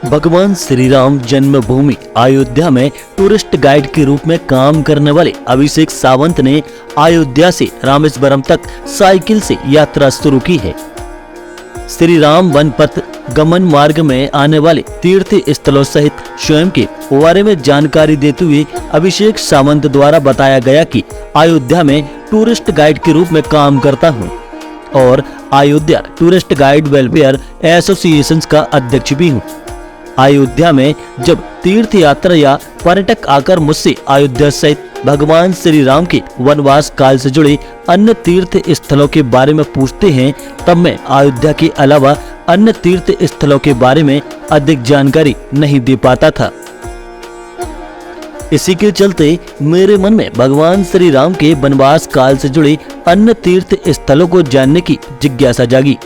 भगवान श्री राम जन्मभूमि अयोध्या में tourist guide के रूप में काम करने वाले अभिषेक सावंत ने अयोध्या से रामेश्वरम तक साइकिल से यात्रा शुरू की है। श्री राम वन पथ गमन मार्ग में आने वाले तीर्थ स्थलों सहित स्वयं के बारे में जानकारी देते हुए अभिषेक सावंत द्वारा बताया गया कि अयोध्या में टूरिस्ट गाइड के रूप में काम करता हूँ और Ayodhya tourist guide welfare association का अध्यक्ष भी हूँ। अयोध्या में जब तीर्थ यात्रा या पर्यटक आकर मुझसे अयोध्या सहित भगवान श्री राम के वनवास काल से जुड़े अन्य तीर्थ स्थलों के बारे में पूछते हैं, तब मैं अयोध्या के अलावा अन्य तीर्थ स्थलों के बारे में अधिक जानकारी नहीं दे पाता था। इसी के चलते मेरे मन में भगवान श्री राम के वनवास काल से जुड़े अन्य तीर्थ स्थलों को जानने की जिज्ञासा जागी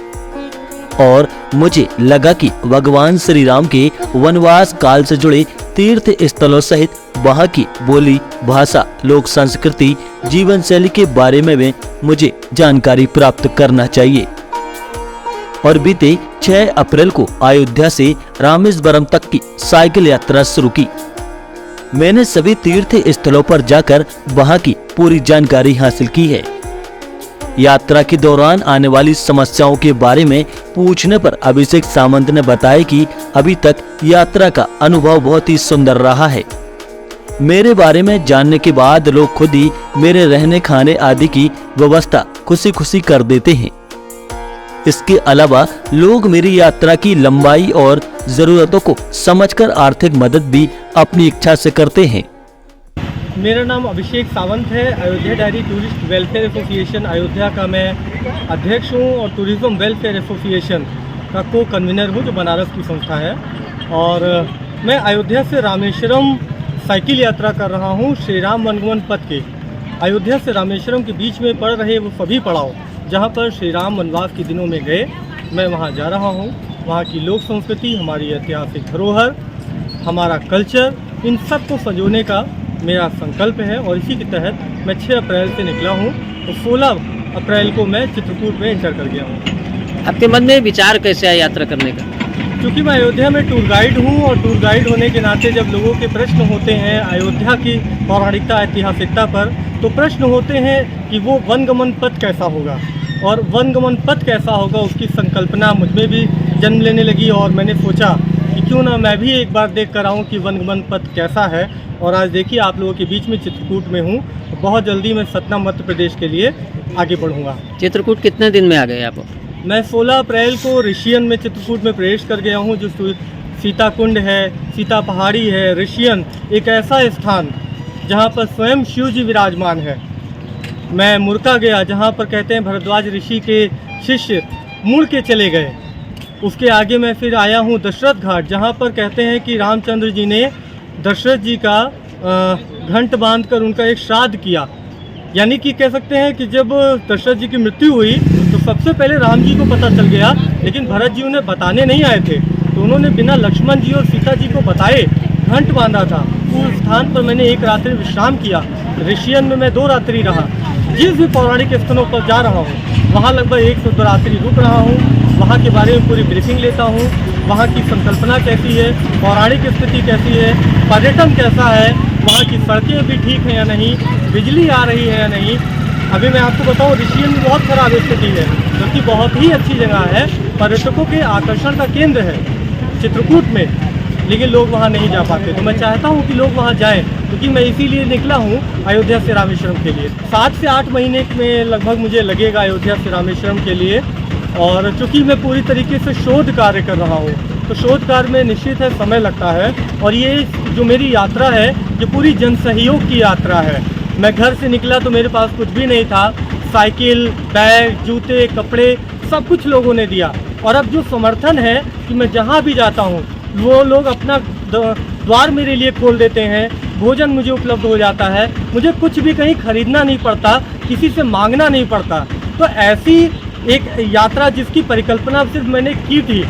और मुझे लगा कि भगवान श्री राम के वनवास काल से जुड़े तीर्थ स्थलों सहित वहाँ की बोली, भाषा, लोक संस्कृति, जीवन शैली के बारे में भी मुझे जानकारी प्राप्त करना चाहिए। और बीते 6 अप्रैल को अयोध्या से रामेश्वरम तक की साइकिल यात्रा शुरू की। मैंने सभी तीर्थ स्थलों पर जाकर वहाँ की पूरी जानकारी हासिल की है। यात्रा के दौरान आने वाली समस्याओं के बारे में पूछने पर अभिषेक सावंत ने बताया कि अभी तक यात्रा का अनुभव बहुत ही सुंदर रहा है। मेरे बारे में जानने के बाद लोग खुद ही मेरे रहने खाने आदि की व्यवस्था खुशी खुशी कर देते हैं। इसके अलावा लोग मेरी यात्रा की लंबाई और जरूरतों को समझकर आर्थिक मदद भी अपनी इच्छा से करते हैं। मेरा नाम अभिषेक सावंत है। Ayodhya diary tourist welfare association Ayodhya का मैं अध्यक्ष हूँ और टूरिज्म वेलफेयर एसोसिएशन का को कन्वीनर हूँ, जो बनारस की संस्था है। और मैं अयोध्या से रामेश्वरम साइकिल यात्रा कर रहा हूँ। श्री राम वनगमन पथ के अयोध्या से रामेश्वरम के बीच में पड़ रहे वो सभी पड़ाव जहाँ पर श्री राम वनवास के दिनों में गए, मैं वहाँ जा रहा हूँ। वहाँ की लोक संस्कृति, हमारी ऐतिहासिक धरोहर, हमारा कल्चर, इन सब को संजोने का मेरा संकल्प है। और इसी के तहत मैं 6 अप्रैल से निकला हूँ और 16 अप्रैल को मैं चित्रकूट में एंटर कर गया हूँ। आपके मन में विचार कैसे आया यात्रा करने का? क्योंकि मैं अयोध्या में टूर गाइड हूँ और टूर गाइड होने के नाते जब लोगों के प्रश्न होते हैं अयोध्या की पौराणिकता, ऐतिहासिकता पर, तो प्रश्न होते हैं कि वो वनगमन पथ कैसा होगा और वनगमन पथ कैसा होगा, उसकी संकल्पना मुझमें भी जन्म लेने लगी। और मैंने सोचा कि क्यों ना मैं भी एक बार देख कर आऊँ कि वनगमन पथ कैसा है। और आज देखिए आप लोगों के बीच में चित्रकूट में हूँ। बहुत जल्दी मैं सतना मध्य प्रदेश के लिए आगे बढ़ूँगा। चित्रकूट कितने दिन में आ गए आप? मैं 16 अप्रैल को ऋषियन में चित्रकूट में प्रवेश कर गया हूँ, जो सीता कुंड है, सीता पहाड़ी है। ऋषियन एक ऐसा स्थान जहाँ पर स्वयं शिव जी विराजमान है। मैं मुरका गया, जहाँ पर कहते हैं भरद्वाज ऋषि के शिष्य मुड़ के चले गए। उसके आगे मैं फिर आया हूँ दशरथ घाट, जहाँ पर कहते हैं कि रामचंद्र जी ने दशरथ जी का घंट बांधकर उनका एक श्राद्ध किया। यानी कि कह सकते हैं कि जब दशरथ जी की मृत्यु हुई तो सबसे पहले राम जी को पता चल गया, लेकिन भरत जी उन्हें बताने नहीं आए थे, तो उन्होंने बिना लक्ष्मण जी और सीता जी को बताए घंट बांधा था। उस स्थान पर मैंने एक रात्रि विश्राम किया। ऋषियन में मैं 2 रात्रि रहा। जिस भी पौराणिक स्थलों पर जा रहा हूँ वहाँ लगभग 1 से 2 रात्रि रुक रहा हूँ। वहाँ के बारे में पूरी ब्रीफिंग लेता हूँ। वहाँ की संकल्पना कैसी है, पौराणिक स्थिति कैसी है, पर्यटन कैसा है, वहाँ की सड़कें भी ठीक हैं या नहीं, बिजली आ रही है या नहीं। अभी मैं आपको बताऊँ, ऋषियन में बहुत खराब स्थिति है, क्योंकि बहुत ही अच्छी जगह है, पर्यटकों के आकर्षण का केंद्र है चित्रकूट में, लेकिन लोग वहाँ नहीं जा पाते। तो मैं चाहता हूँ कि लोग वहाँ जाएं, क्योंकि मैं इसीलिए निकला हूँ अयोध्या से रामेश्वरम के लिए। 7 से 8 महीने में लगभग मुझे लगेगा अयोध्या से रामेश्वरम के लिए। और चूँकि मैं पूरी तरीके से शोध कार्य कर रहा हूँ, तो शोध कार्य में निश्चित है समय लगता है। और ये जो मेरी यात्रा है, ये पूरी जन सहयोग की यात्रा है। मैं घर से निकला तो मेरे पास कुछ भी नहीं था। साइकिल, बैग, जूते, कपड़े सब कुछ लोगों ने दिया। और अब जो समर्थन है कि मैं जहाँ भी जाता हूँ वो लोग अपना द्वार मेरे लिए खोल देते हैं, भोजन मुझे उपलब्ध हो जाता है, मुझे कुछ भी कहीं खरीदना नहीं पड़ता, किसी से मांगना नहीं पड़ता। तो ऐसी एक यात्रा जिसकी परिकल्पना सिर्फ मैंने की थी,